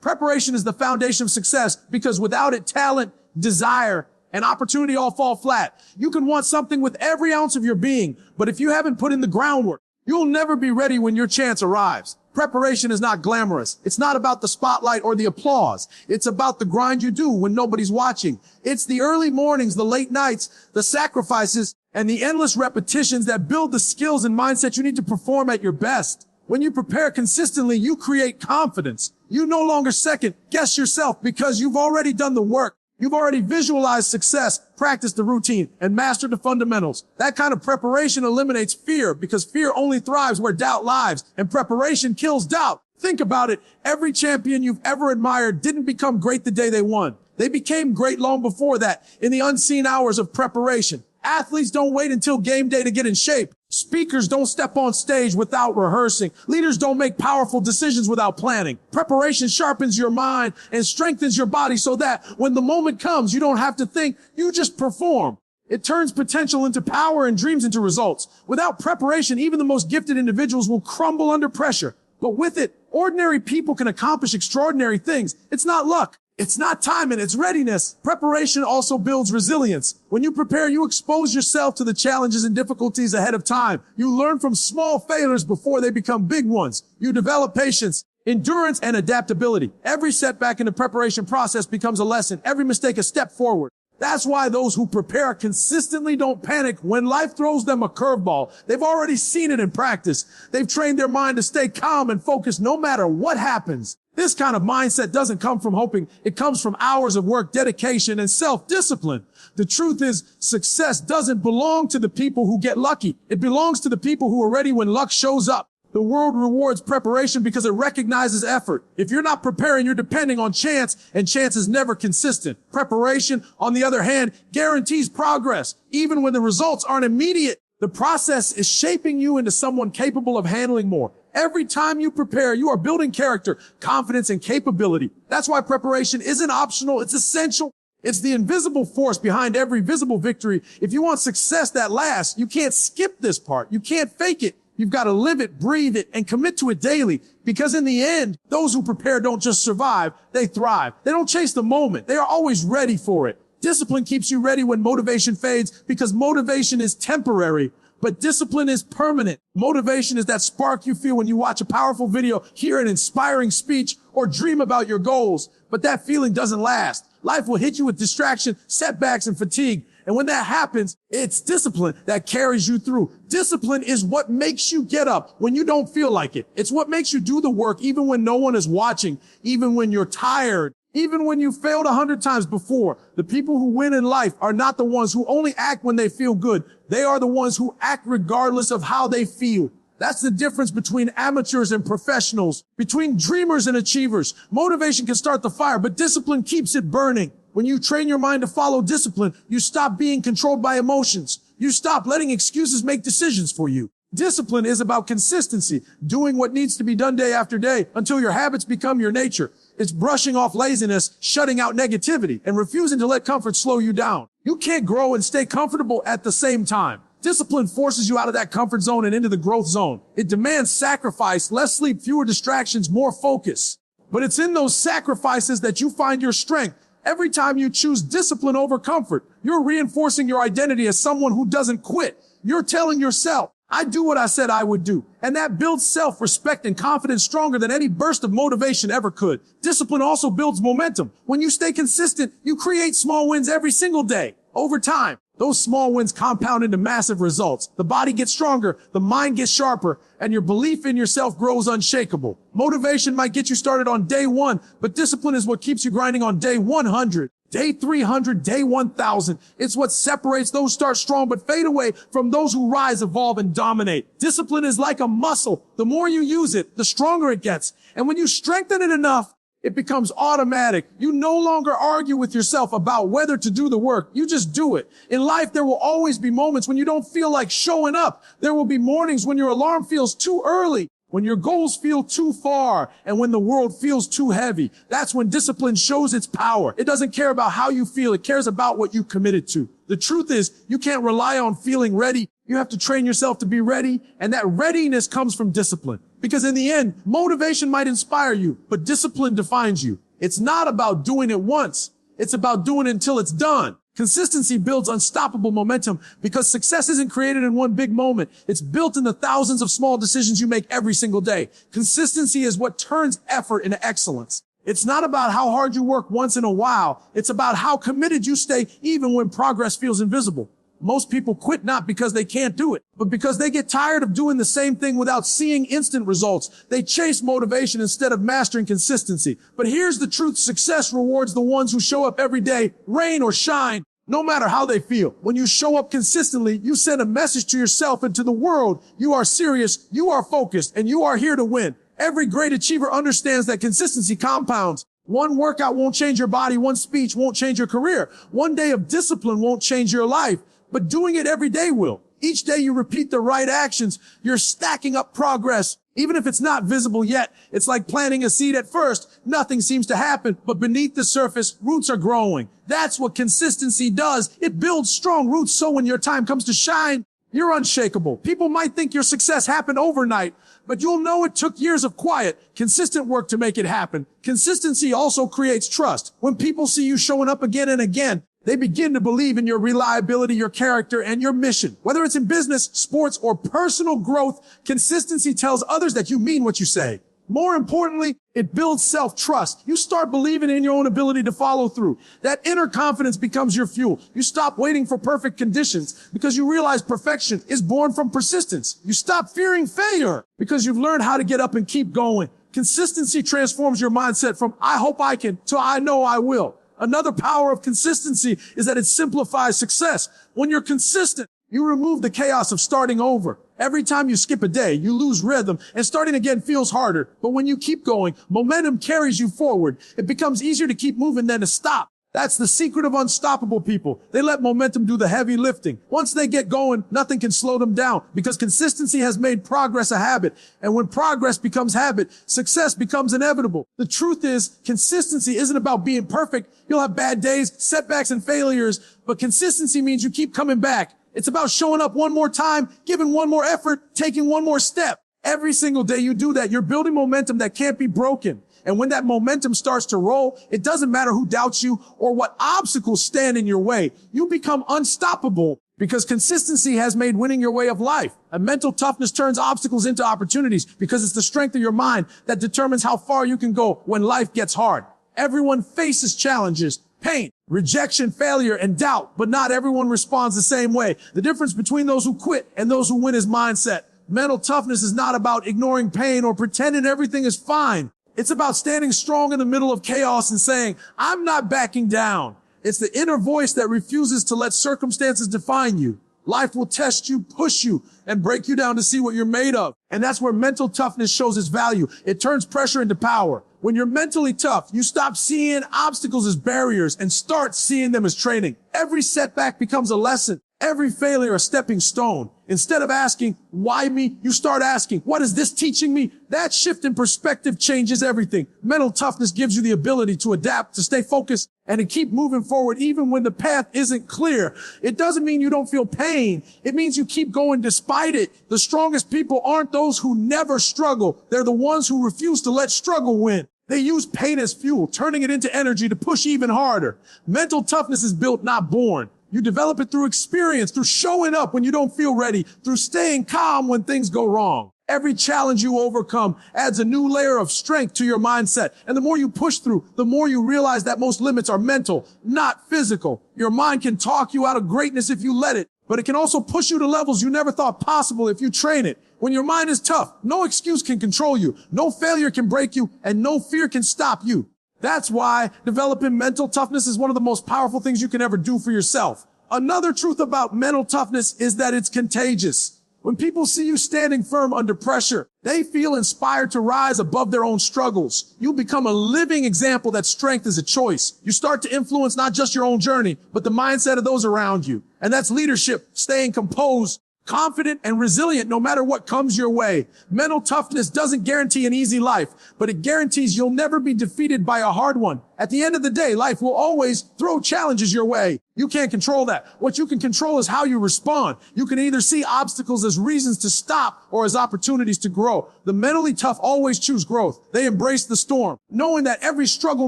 Preparation is the foundation of success because without it, talent, desire, and opportunity all fall flat. You can want something with every ounce of your being, but if you haven't put in the groundwork, you'll never be ready when your chance arrives. Preparation is not glamorous. It's not about the spotlight or the applause. It's about the grind you do when nobody's watching. It's the early mornings, the late nights, the sacrifices, and the endless repetitions that build the skills and mindset you need to perform at your best. When you prepare consistently, you create confidence. You no longer second guess yourself because you've already done the work. You've already visualized success, practiced the routine, and mastered the fundamentals. That kind of preparation eliminates fear because fear only thrives where doubt lives, and preparation kills doubt. Think about it. Every champion you've ever admired didn't become great the day they won. They became great long before that in the unseen hours of preparation. Athletes don't wait until game day to get in shape. Speakers don't step on stage without rehearsing. Leaders don't make powerful decisions without planning. Preparation sharpens your mind and strengthens your body so that when the moment comes, you don't have to think, you just perform. It turns potential into power and dreams into results. Without preparation, even the most gifted individuals will crumble under pressure. But with it, ordinary people can accomplish extraordinary things. It's not luck. It's not timing, it's readiness. Preparation also builds resilience. When you prepare, you expose yourself to the challenges and difficulties ahead of time. You learn from small failures before they become big ones. You develop patience, endurance, and adaptability. Every setback in the preparation process becomes a lesson. Every mistake a step forward. That's why those who prepare consistently don't panic when life throws them a curveball. They've already seen it in practice. They've trained their mind to stay calm and focused no matter what happens. This kind of mindset doesn't come from hoping. It comes from hours of work, dedication, and self-discipline. The truth is, success doesn't belong to the people who get lucky. It belongs to the people who are ready when luck shows up. The world rewards preparation because it recognizes effort. If you're not preparing, you're depending on chance, and chance is never consistent. Preparation, on the other hand, guarantees progress, even when the results aren't immediate. The process is shaping you into someone capable of handling more. Every time you prepare, you are building character, confidence, and capability. That's why preparation isn't optional, it's essential. It's the invisible force behind every visible victory. If you want success that lasts, you can't skip this part. You can't fake it. You've got to live it, breathe it, and commit to it daily. Because in the end, those who prepare don't just survive, they thrive. They don't chase the moment. They are always ready for it. Discipline keeps you ready when motivation fades because motivation is temporary, but discipline is permanent. Motivation is that spark you feel when you watch a powerful video, hear an inspiring speech, or dream about your goals. But that feeling doesn't last. Life will hit you with distraction, setbacks, and fatigue. And when that happens, it's discipline that carries you through. Discipline is what makes you get up when you don't feel like it. It's what makes you do the work even when no one is watching, even when you're tired, even when you failed 100 times before. The people who win in life are not the ones who only act when they feel good. They are the ones who act regardless of how they feel. That's the difference between amateurs and professionals, between dreamers and achievers. Motivation can start the fire, but discipline keeps it burning. When you train your mind to follow discipline, you stop being controlled by emotions. You stop letting excuses make decisions for you. Discipline is about consistency, doing what needs to be done day after day until your habits become your nature. It's brushing off laziness, shutting out negativity, and refusing to let comfort slow you down. You can't grow and stay comfortable at the same time. Discipline forces you out of that comfort zone and into the growth zone. It demands sacrifice, less sleep, fewer distractions, more focus. But it's in those sacrifices that you find your strength. Every time you choose discipline over comfort, you're reinforcing your identity as someone who doesn't quit. You're telling yourself, I do what I said I would do. And that builds self-respect and confidence stronger than any burst of motivation ever could. Discipline also builds momentum. When you stay consistent, you create small wins every single day. Over time, those small wins compound into massive results. The body gets stronger, the mind gets sharper, and your belief in yourself grows unshakable. Motivation might get you started on day 1, but discipline is what keeps you grinding on day 100. Day 300, day 1,000. It's what separates those start strong but fade away from those who rise, evolve, and dominate. Discipline is like a muscle. The more you use it, the stronger it gets. And when you strengthen it enough, it becomes automatic. You no longer argue with yourself about whether to do the work. You just do it. In life, there will always be moments when you don't feel like showing up. There will be mornings when your alarm feels too early, when your goals feel too far, and when the world feels too heavy. That's when discipline shows its power. It doesn't care about how you feel. It cares about what you committed to. The truth is, you can't rely on feeling ready. You have to train yourself to be ready, and that readiness comes from discipline. Because in the end, motivation might inspire you, but discipline defines you. It's not about doing it once. It's about doing it until it's done. Consistency builds unstoppable momentum because success isn't created in one big moment. It's built in the thousands of small decisions you make every single day. Consistency is what turns effort into excellence. It's not about how hard you work once in a while. It's about how committed you stay even when progress feels invisible. Most people quit not because they can't do it, but because they get tired of doing the same thing without seeing instant results. They chase motivation instead of mastering consistency. But here's the truth. Success rewards the ones who show up every day, rain or shine, no matter how they feel. When you show up consistently, you send a message to yourself and to the world. You are serious, you are focused, and you are here to win. Every great achiever understands that consistency compounds. One workout won't change your body. One speech won't change your career. One day of discipline won't change your life, but doing it every day will. Each day you repeat the right actions, you're stacking up progress. Even if it's not visible yet, it's like planting a seed at first. Nothing seems to happen, but beneath the surface, roots are growing. That's what consistency does. It builds strong roots so when your time comes to shine, you're unshakable. People might think your success happened overnight, but you'll know it took years of quiet, consistent work to make it happen. Consistency also creates trust. When people see you showing up again and again, they begin to believe in your reliability, your character, and your mission. Whether it's in business, sports, or personal growth, consistency tells others that you mean what you say. More importantly, it builds self-trust. You start believing in your own ability to follow through. That inner confidence becomes your fuel. You stop waiting for perfect conditions because you realize perfection is born from persistence. You stop fearing failure because you've learned how to get up and keep going. Consistency transforms your mindset from "I hope I can" to "I know I will." Another power of consistency is that it simplifies success. When you're consistent, you remove the chaos of starting over. Every time you skip a day, you lose rhythm, and starting again feels harder. But when you keep going, momentum carries you forward. It becomes easier to keep moving than to stop. That's the secret of unstoppable people. They let momentum do the heavy lifting. Once they get going, nothing can slow them down because consistency has made progress a habit. And when progress becomes habit, success becomes inevitable. The truth is, consistency isn't about being perfect. You'll have bad days, setbacks, and failures, but consistency means you keep coming back. It's about showing up one more time, giving one more effort, taking one more step. Every single day you do that, you're building momentum that can't be broken. And when that momentum starts to roll, it doesn't matter who doubts you or what obstacles stand in your way. You become unstoppable because consistency has made winning your way of life. And mental toughness turns obstacles into opportunities because it's the strength of your mind that determines how far you can go when life gets hard. Everyone faces challenges, pain, rejection, failure, and doubt, but not everyone responds the same way. The difference between those who quit and those who win is mindset. Mental toughness is not about ignoring pain or pretending everything is fine. It's about standing strong in the middle of chaos and saying, "I'm not backing down." It's the inner voice that refuses to let circumstances define you. Life will test you, push you, and break you down to see what you're made of. And that's where mental toughness shows its value. It turns pressure into power. When you're mentally tough, you stop seeing obstacles as barriers and start seeing them as training. Every setback becomes a lesson. Every failure a stepping stone. Instead of asking, "Why me?" you start asking, "What is this teaching me?" That shift in perspective changes everything. Mental toughness gives you the ability to adapt, to stay focused, and to keep moving forward even when the path isn't clear. It doesn't mean you don't feel pain. It means you keep going despite it. The strongest people aren't those who never struggle. They're the ones who refuse to let struggle win. They use pain as fuel, turning it into energy to push even harder. Mental toughness is built, not born. You develop it through experience, through showing up when you don't feel ready, through staying calm when things go wrong. Every challenge you overcome adds a new layer of strength to your mindset. And the more you push through, the more you realize that most limits are mental, not physical. Your mind can talk you out of greatness if you let it, but it can also push you to levels you never thought possible if you train it. When your mind is tough, no excuse can control you, no failure can break you, and no fear can stop you. That's why developing mental toughness is one of the most powerful things you can ever do for yourself. Another truth about mental toughness is that it's contagious. When people see you standing firm under pressure, they feel inspired to rise above their own struggles. You become a living example that strength is a choice. You start to influence not just your own journey, but the mindset of those around you. And that's leadership, staying composed, confident, and resilient no matter what comes your way. Mental toughness doesn't guarantee an easy life, but it guarantees you'll never be defeated by a hard one. At the end of the day, life will always throw challenges your way. You can't control that. What you can control is how you respond. You can either see obstacles as reasons to stop or as opportunities to grow. The mentally tough always choose growth. They embrace the storm, knowing that every struggle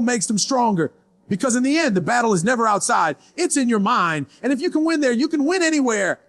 makes them stronger. Because in the end, the battle is never outside. It's in your mind. And if you can win there, you can win anywhere.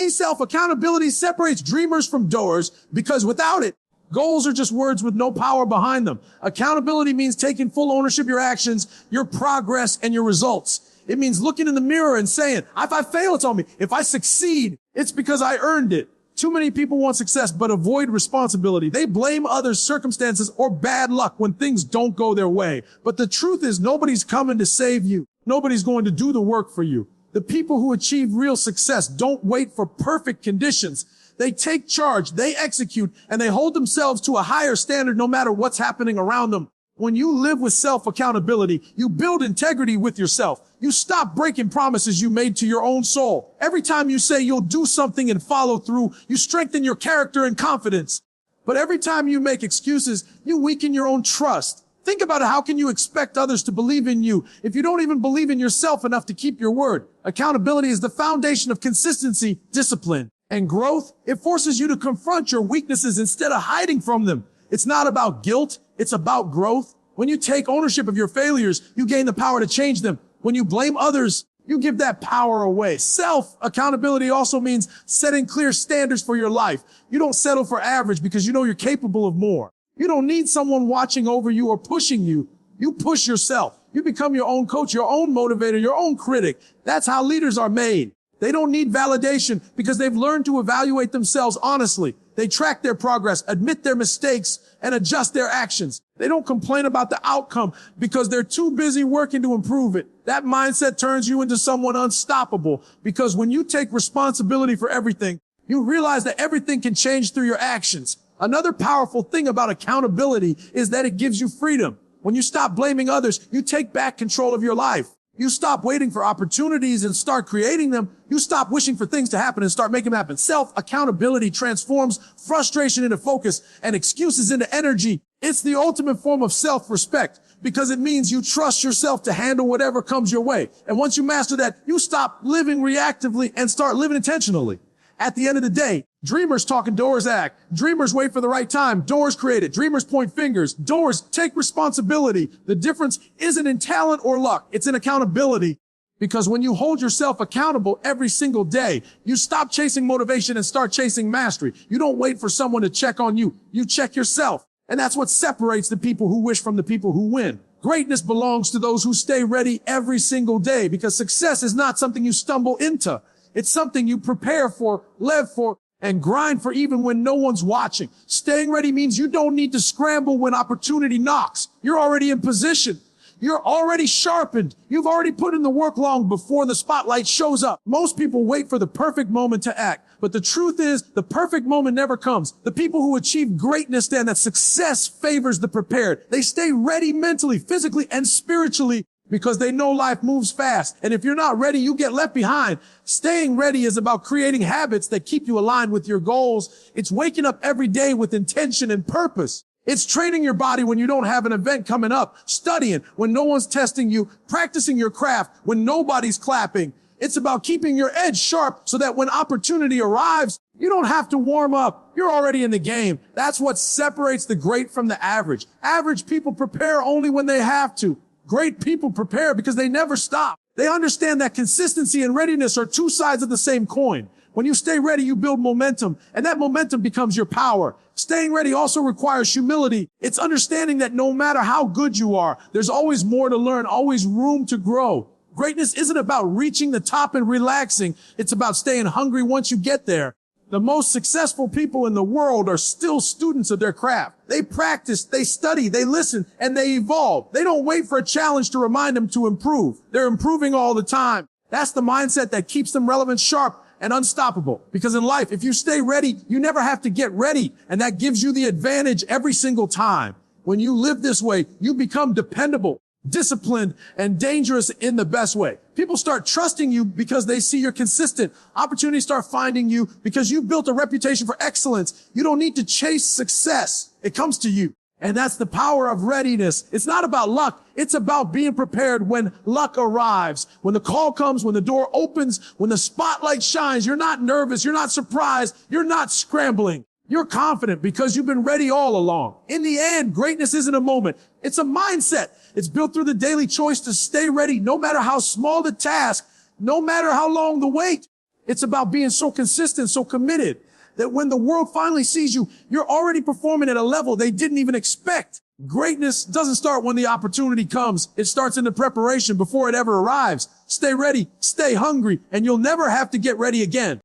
Self-accountability separates dreamers from doers, because without it, goals are just words with no power behind them. Accountability means taking full ownership of your actions, your progress, and your results. It means looking in the mirror and saying, if I fail, it's on me. If I succeed, it's because I earned it. Too many people want success but avoid responsibility. They blame others, circumstances, or bad luck when things don't go their way. But the truth is, nobody's coming to save you. Nobody's going to do the work for you. The people who achieve real success don't wait for perfect conditions. They take charge, they execute, and they hold themselves to a higher standard no matter what's happening around them. When you live with self-accountability, you build integrity with yourself. You stop breaking promises you made to your own soul. Every time you say you'll do something and follow through, you strengthen your character and confidence. But every time you make excuses, you weaken your own trust. Think about it. How can you expect others to believe in you if you don't even believe in yourself enough to keep your word? Accountability is the foundation of consistency, discipline, and growth. It forces you to confront your weaknesses instead of hiding from them. It's not about guilt. It's about growth. When you take ownership of your failures, you gain the power to change them. When you blame others, you give that power away. Self-accountability also means setting clear standards for your life. You don't settle for average because you know you're capable of more. You don't need someone watching over you or pushing you. You push yourself. You become your own coach, your own motivator, your own critic. That's how leaders are made. They don't need validation because they've learned to evaluate themselves honestly. They track their progress, admit their mistakes, and adjust their actions. They don't complain about the outcome because they're too busy working to improve it. That mindset turns you into someone unstoppable, because when you take responsibility for everything, you realize that everything can change through your actions. Another powerful thing about accountability is that it gives you freedom. When you stop blaming others, you take back control of your life. You stop waiting for opportunities and start creating them. You stop wishing for things to happen and start making them happen. Self-accountability transforms frustration into focus and excuses into energy. It's the ultimate form of self-respect because it means you trust yourself to handle whatever comes your way. And once you master that, you stop living reactively and start living intentionally. At the end of the day, dreamers talk and doers act. Dreamers wait for the right time. Doers create it. Dreamers point fingers. Doers take responsibility. The difference isn't in talent or luck. It's in accountability. Because when you hold yourself accountable every single day, you stop chasing motivation and start chasing mastery. You don't wait for someone to check on you. You check yourself. And that's what separates the people who wish from the people who win. Greatness belongs to those who stay ready every single day, because success is not something you stumble into. It's something you prepare for, live for, and grind for even when no one's watching. Staying ready means you don't need to scramble when opportunity knocks. You're already in position. You're already sharpened. You've already put in the work long before the spotlight shows up. Most people wait for the perfect moment to act. But the truth is, the perfect moment never comes. The people who achieve greatness stand that success favors the prepared. They stay ready mentally, physically, and spiritually, because they know life moves fast. And if you're not ready, you get left behind. Staying ready is about creating habits that keep you aligned with your goals. It's waking up every day with intention and purpose. It's training your body when you don't have an event coming up, studying when no one's testing you, practicing your craft when nobody's clapping. It's about keeping your edge sharp so that when opportunity arrives, you don't have to warm up. You're already in the game. That's what separates the great from the average. Average people prepare only when they have to. Great people prepare because they never stop. They understand that consistency and readiness are two sides of the same coin. When you stay ready, you build momentum, and that momentum becomes your power. Staying ready also requires humility. It's understanding that no matter how good you are, there's always more to learn, always room to grow. Greatness isn't about reaching the top and relaxing. It's about staying hungry once you get there. The most successful people in the world are still students of their craft. They practice, they study, they listen, and they evolve. They don't wait for a challenge to remind them to improve. They're improving all the time. That's the mindset that keeps them relevant, sharp, and unstoppable. Because in life, if you stay ready, you never have to get ready. And that gives you the advantage every single time. When you live this way, you become dependable. disciplined, and dangerous in the best way. People start trusting you because they see you're consistent. Opportunities start finding you because you've built a reputation for excellence. You don't need to chase success. It comes to you. And that's the power of readiness. It's not about luck. It's about being prepared when luck arrives. When the call comes, when the door opens, when the spotlight shines, you're not nervous. You're not surprised. You're not scrambling. You're confident because you've been ready all along. In the end, greatness isn't a moment. It's a mindset. It's built through the daily choice to stay ready, no matter how small the task, no matter how long the wait. It's about being so consistent, so committed, that when the world finally sees you, you're already performing at a level they didn't even expect. Greatness doesn't start when the opportunity comes. It starts in the preparation before it ever arrives. Stay ready, stay hungry, and you'll never have to get ready again.